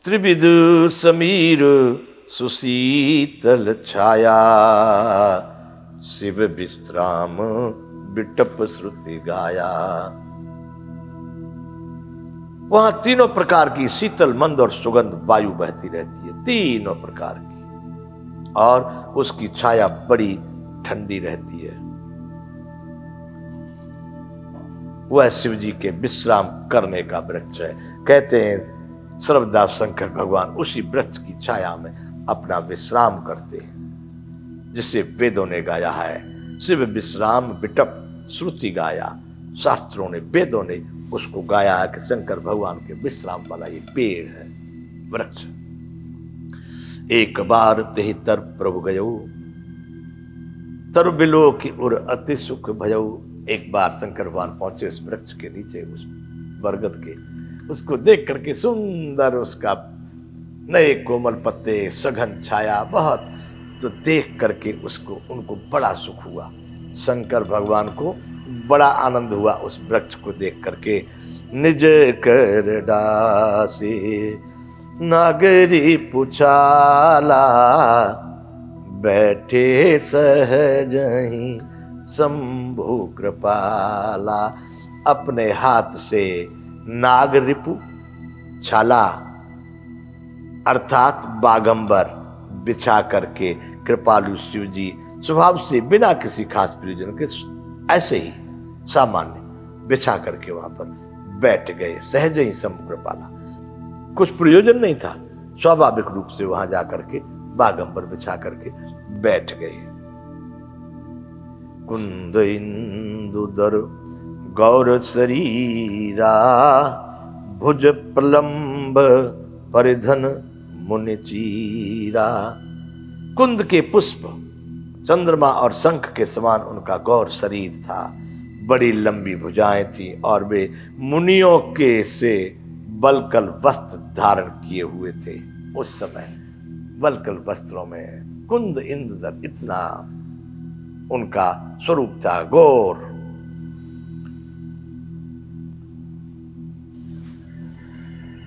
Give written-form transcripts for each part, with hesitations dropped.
त्रिविध समीर सुशीतल छाया, शिव विश्राम बिटप श्रुति गाया। वहां तीनों प्रकार की शीतल मंद और सुगंध वायु बहती रहती है, तीनों प्रकार की, और उसकी छाया बड़ी ठंडी रहती है। वह शिव जी के विश्राम करने का वृक्ष है। कहते हैं सर्वदा शंकर भगवान उसी वृक्ष की छाया में अपना विश्राम करते हैं, जिसे वेदों ने गाया है। शिव विश्राम बिटप श्रुति गाया, शास्त्रों ने वेदों ने उसको गाया है कि शंकर भगवान के विश्राम वाला ये पेड़ है, वृक्ष। एक बार तेहि तर प्रभु गयो, तर बिलो की उर अति सुख भयो। एक बार शंकर भगवान पहुंचे उस वृक्ष के नीचे, उस बरगद के, उसको देख करके सुंदर उसका नए कोमल पत्ते, सघन छाया बहुत, तो देख करके उसको उनको बड़ा सुख हुआ। शंकर भगवान को बड़ा आनंद हुआ उस वृक्ष को देख करके। निज कर डासे नागरी पुछाला, बैठे सहज ही शंभु कृपाला। अपने हाथ से नाग रिपु छाला अर्थात बागंबर बिछा करके कृपालु शिव जी स्वभाव से बिना किसी खास प्रयोजन के ऐसे ही सामान्य बिछा करके वहां पर बैठ गए। सहज ही शंभु कृपाला, कुछ प्रयोजन नहीं था, स्वाभाविक रूप से वहां जाकर के बागंबर बिछा करके बैठ गए। कुंद इंदुदर गौर शरीरा, भुज प्रलंब परिधन मुनि चीरा। कुंद के पुष्प, चंद्रमा और शंख के समान उनका गौर शरीर था, बड़ी लंबी भुजाएं थी, और वे मुनियों के से बलकल वस्त्र धारण किए हुए थे। उस समय बलकल वस्त्रों में कुंद इंदुदर, इतना उनका स्वरूप था गौर।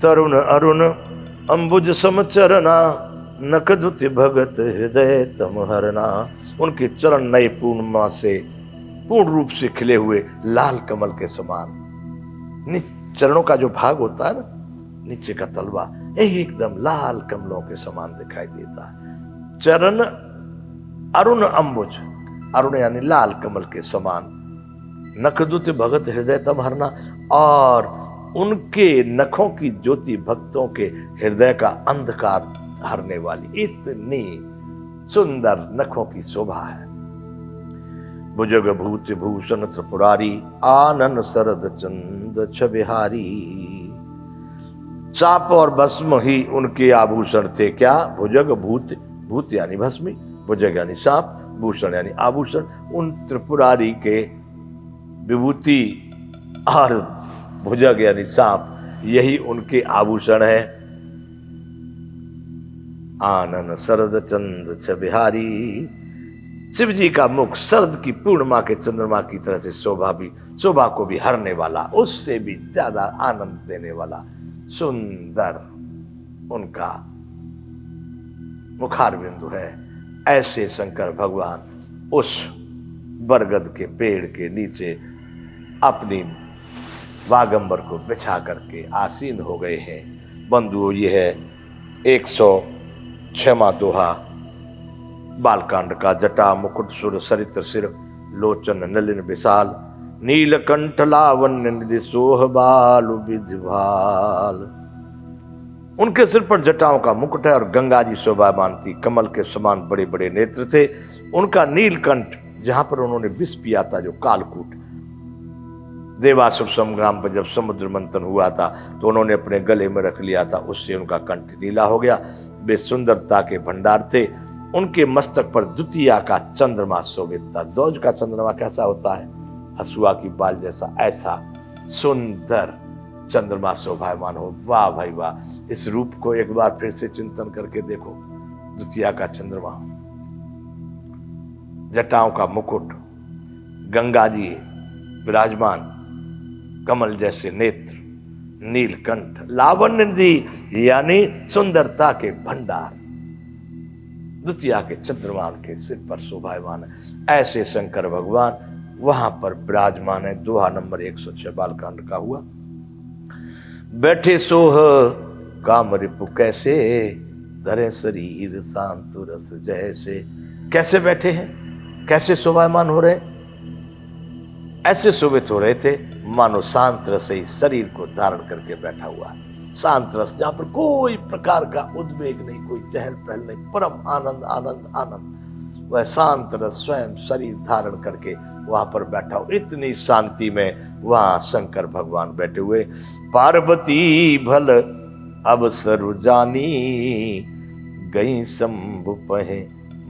तरुण अरुण अंबुज समचरना, नखदुति भगत हृदय तमहरना। उनके चरण नए पूर्णिमा से पूर्ण रूप से खिले हुए लाल कमल के समान। चरणों का जो भाग होता है ना, नीचे का तलवा, यही एकदम लाल कमलों के समान दिखाई देता है। चरण अरुण अंबुज, अरुण यानी लाल कमल के समान। नखदुत भगत हृदय तमहरना, और उनके नखों की ज्योति भक्तों के हृदय का अंधकार हरने वाली, इतनी सुंदर नखों की शोभा है। भुजग भूत भूषण त्रिपुरारी, आनन शरद चंद छबिहारी। चाप और भस्म ही उनके आभूषण थे। क्या? भुजग भूत, भूत यानी भस्मी, भुजग यानी सांप, भूषण यानी आभूषण। उन त्रिपुरारी के विभूति और भुजग यानी सांप, यही उनके आभूषण है। आनन शरद चंद छबिहारी। शिव जी का मुख शरद की पूर्णिमा के चंद्रमा की तरह से शोभा को भी हरने वाला, उससे भी ज्यादा आनंद देने वाला सुंदर उनका मुखार बिंदु है। ऐसे शंकर भगवान उस बरगद के पेड़ के नीचे अपनी बागंबर को बिछा करके आसीन हो गए हैं। बंधुओं, ये है 106वां दोहा बालकांड का। जटा मुकुट सुर सरित सिर, लोचन नलिन विशाल, नीलकंठ लावण्य निधि सोह बालु विधिभाल। उनके सिर पर जटाओं का मुकुट है और गंगा जी शोभामान थी। कमल के समान बड़े बड़े नेत्र थे। उनका नीलकंठ, जहां पर उन्होंने विष पिया था, जो कालकूट, देवासुर संग्राम पर जब समुद्र मंथन हुआ था तो उन्होंने अपने गले में रख लिया था, उससे उनका कंठ नीला हो गया। वे सुंदरता के भंडार थे। उनके मस्तक पर द्वितीया का चंद्रमा शोभित था। ध्वज का चंद्रमा कैसा होता है? हसुआ की बाल जैसा, ऐसा सुंदर चंद्रमा शोभायमान हो। वाह भाई वाह! इस रूप को एक बार फिर से चिंतन करके देखो। द्वितीया का चंद्रमा, जटाओं का मुकुट, गंगा जी विराजमान, कमल जैसे नेत्र, नीलकंठ, लावण्य निधि यानी सुंदरता के भंडार, द्वितीया के चंद्रमा के सिर पर शोभायमान है। ऐसे शंकर भगवान वहां पर विराजमान है। दोहा नंबर 106 बालकांड का हुआ। बैठे सोह काम रिपु कैसे, धरे शरीर शांत रस जैसे। कैसे बैठे हैं, कैसे शोभायमान हो रहे, ऐसे शोभित हो रहे थे मानो शांत रस ही शरीर को धारण करके बैठा हुआ है। शांत रस जहां पर कोई प्रकार का उद्वेग नहीं, कोई चहल पहल नहीं, परम आनंद आनंद आनंद। वह शांत रस स्वयं शरीर धारण करके वहां पर बैठा हो। इतनी शांति में वहां शंकर भगवान बैठे हुए। पार्वती भल अवसर जानी, गई शंभु पहे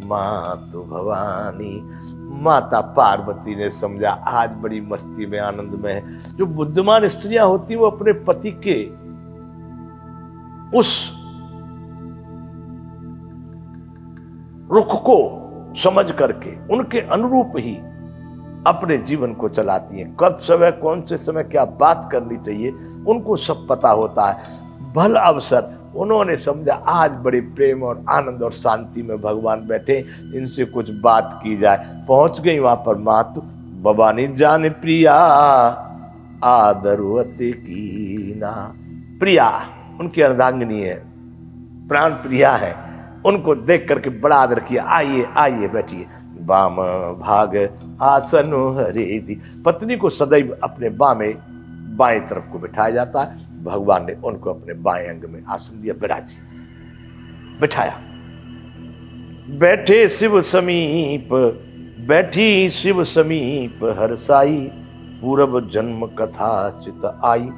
मातु भवानी। माता पार्वती ने समझा आज बड़ी मस्ती में आनंद में है। जो बुद्धिमान स्त्रियां होती वो अपने पति के उस रुख को समझ करके उनके अनुरूप ही अपने जीवन को चलाती हैं। कब समय कौन से समय क्या बात करनी चाहिए उनको सब पता होता है। भल अवसर, उन्होंने समझा आज बड़े प्रेम और आनंद और शांति में भगवान बैठे, इनसे कुछ बात की जाए। पहुंच गई वहां पर मातु भवानी जान प्रिया, आदरवती की ना। प्रिया उनकी अर्धांगिनी है, प्राण प्रिया है। उनको देख करके बड़ा आदर किया। आइए आइए बैठिए। बाम भाग आसन हरे दी। पत्नी को सदैव अपने बाएं तरफ को बिठाया जाता है। भगवान ने उनको अपने बाएं अंग में आसन दिया। बिराजी, बिठाया। बैठे शिव समीप, बैठी शिव समीप हरसाई, पूर्व जन्म कथा चित आई।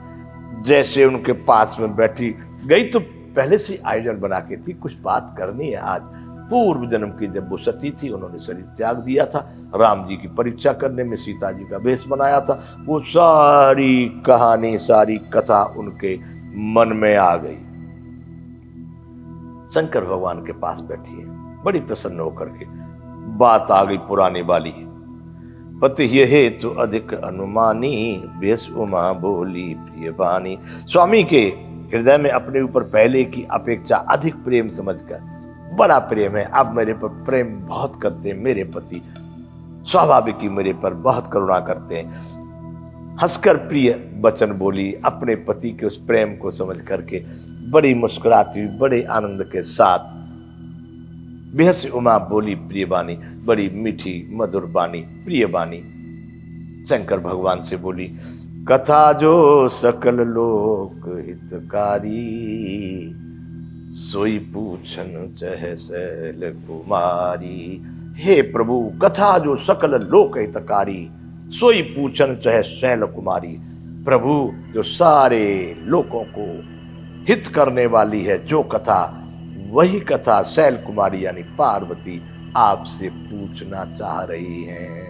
जैसे उनके पास में बैठी गई तो पहले से आयोजन बना के थी, कुछ बात करनी है आज। पूर्व जन्म की जब वो सती थी, उन्होंने शरीर त्याग दिया था, राम जी की परीक्षा करने में सीता जी का वेश बनाया था। वो सारी कहानी, सारी कथा उनके मन में आ गई। शंकर भगवान के पास बैठी है, बड़ी प्रसन्न होकर के। बात आ गई पुरानी वाली। पति ये हेतु अधिक अनुमानी, बेस उमा बोली प्रिय बानी। स्वामी के हृदय में अपने ऊपर पहले की अपेक्षा अधिक प्रेम समझकर, बड़ा प्रेम है, अब मेरे पर प्रेम बहुत करते हैं मेरे पति, स्वाभाविक ही मेरे पर बहुत करुणा करते हैं। हंसकर प्रिय वचन बोली, अपने पति के उस प्रेम को समझ करके बड़ी मुस्कुराती हुई, बड़े आनंद के साथ बेहस उमा बोली प्रिय बानी, बड़ी मीठी मधुर बानी, प्रिय बानी। शंकर भगवान से बोली, कथा जो सकल लोक हितकारी, सोई पूछन चह शैल कुमारी। हे प्रभु, कथा जो सकल लोक हितकारी, सोई पूछन चह शैल कुमारी। प्रभु जो सारे लोगों को हित करने वाली है जो कथा, वही कथा शैल कुमारी यानी पार्वती आपसे पूछना चाह रही हैं।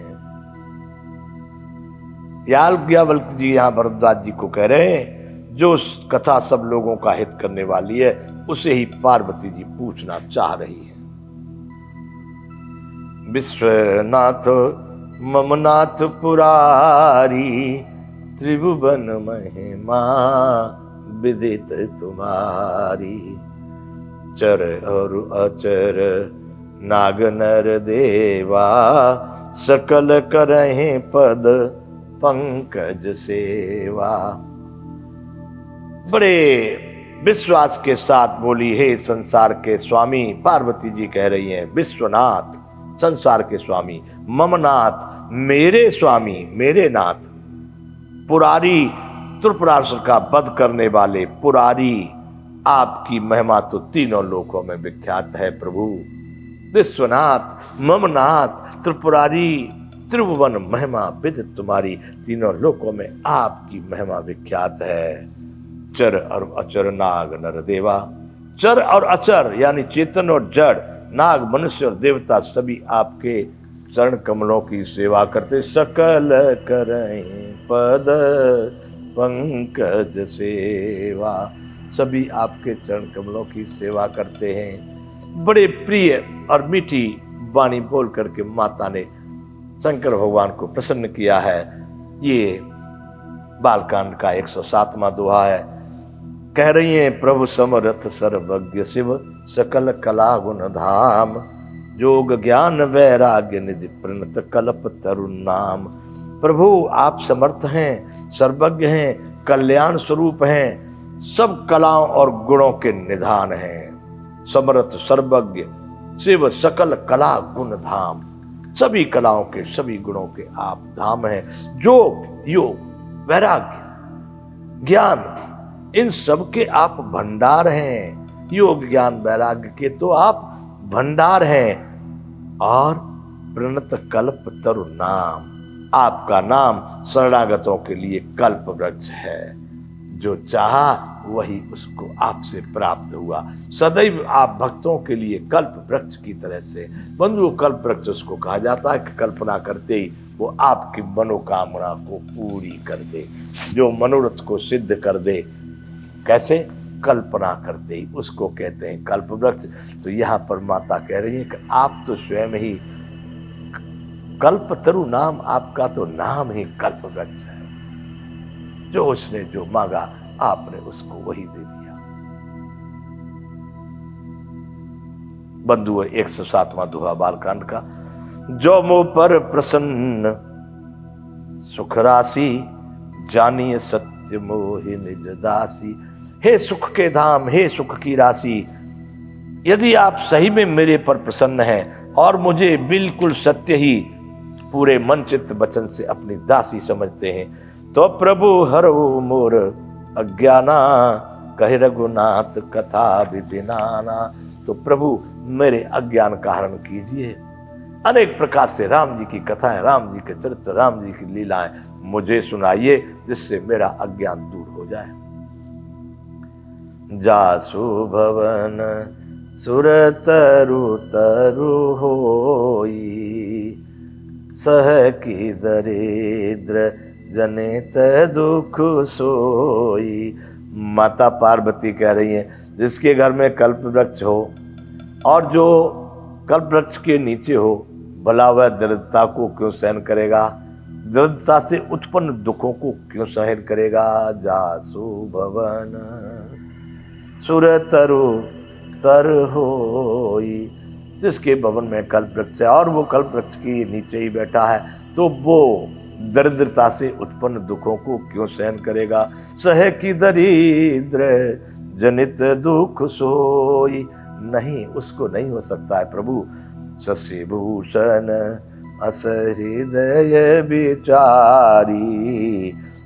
याज्ञवल्क्य जी यहाँ भरद्वाज जी को कह रहे हैं, जो कथा सब लोगों का हित करने वाली है उसे ही पार्वती जी पूछना चाह रही है। विश्वनाथ ममनाथ पुरारी, त्रिभुवन महिमा विदित तुम्हारी। चर और अचर नाग नर देवा, सकल करहि पद पंकज सेवा। बड़े विश्वास के साथ बोली, हे संसार के स्वामी। पार्वती जी कह रही हैं, विश्वनाथ संसार के स्वामी, ममनाथ मेरे स्वामी, मेरे नाथ, पुरारी त्रिपुरासुर का वध करने वाले पुरारी, आपकी महिमा तो तीनों लोकों में विख्यात है प्रभु। विश्वनाथ, ममनाथ, त्रिपुरारी, त्रिभुवन महिमा विदित तुम्हारी, तीनों लोकों में आपकी महिमा विख्यात है। चर और अचर नाग नर देवा। चर और अचर यानी चेतन और जड़, नाग मनुष्य और देवता सभी आपके चरण कमलों की सेवा करते। सकल करें पद पंकज सेवा, सभी आपके चरण कमलों की सेवा करते हैं। बड़े प्रिय और मीठी वाणी बोल करके माता ने शंकर भगवान को प्रसन्न किया है। ये बालकांड का 107वां दोहा है। कह रही हैं प्रभु समरथ सर्वज्ञ शिव सकल कला गुण धाम, जोग ज्ञान वैराग्य निधि प्रणत कल्प तरुण नाम। प्रभु आप समर्थ हैं, सर्वज्ञ हैं, कल्याण स्वरूप हैं, सब कलाओं और गुणों के निधान हैं। समर्थ सर्वज्ञ शिव सकल कला गुण धाम, सभी कलाओं के सभी गुणों के आप धाम हैं। जोग योग वैराग्य ज्ञान इन सब के आप भंडार हैं। योग ज्ञान वैराग्य के तो आप भंडार हैं। और प्रणत कल्प तरु नाम, आपका नाम शरणागतों के लिए कल्प वृक्ष है। जो चाहा वही उसको आपसे प्राप्त हुआ। सदैव आप भक्तों के लिए कल्प वृक्ष की तरह से। बंधु कल्प वृक्ष उसको कहा जाता है कि कल्पना करते ही वो आपकी मनोकामना को पूरी कर दे, जो मनोरथ को सिद्ध कर दे। कैसे? कल्पना करते ही उसको कहते हैं कल्प वृक्ष। तो यहाँ पर माता कह रही है कि आप तो स्वयं ही कल्पतरु नाम, आपका तो नाम ही कल्प वृक्ष है। जो उसने जो मांगा आपने उसको वही दे दिया। बंधु 107वां दोहा बालकांड का। जो मुंह पर प्रसन्न सुख राशि, जानिए सत्य मोहि निज दासी। हे सुख के धाम, हे सुख की राशि, यदि आप सही में मेरे पर प्रसन्न हैं और मुझे बिल्कुल सत्य ही पूरे मन चित्त वचन से अपनी दासी समझते हैं, तो प्रभु हरो मोर अज्ञाना, कहे रघुनाथ कथा विधिनाना। तो प्रभु मेरे अज्ञान का हरण कीजिए। अनेक प्रकार से राम जी की कथाएं, राम जी के चरित्र, राम जी की लीलाएं मुझे सुनाइए, जिससे मेरा अज्ञान दूर हो जाए। जासु भवन सुर तरु तरु होई, सह की दरिद्र जनित दुख सोई। माता पार्वती कह रही हैं, जिसके घर में कल्प वृक्ष हो और जो कल्प वृक्ष के नीचे हो, भला वह दरिद्रता को क्यों सहन करेगा? दरिद्रता से उत्पन्न दुखों को क्यों सहन करेगा? जासु भवन सुर तरु तर होई, जिसके भवन में कल्प वृक्ष है और वो कल्प वृक्ष के नीचे ही बैठा है, तो वो दरिद्रता से उत्पन्न दुखों को क्यों सहन करेगा? सह की दरिद्र जनित दुख सोई, नहीं, उसको नहीं हो सकता है प्रभु। शशि भूषण अस हृदय विचारी,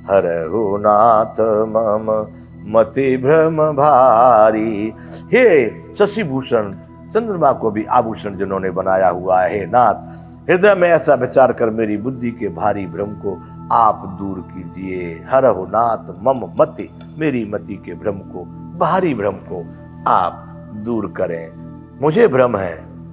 हरहु नाथ मम मति भ्रम भारी। हे शशि भूषण, चंद्रमा को भी आभूषण जिन्होंने बनाया हुआ है, हे नाथ, हृदय में ऐसा विचार कर मेरी बुद्धि के भारी भ्रम को आप दूर कीजिए। हरहु नाथ मम मति, मेरी मति के भ्रम को, भारी भ्रम को आप दूर करें। मुझे भ्रम है,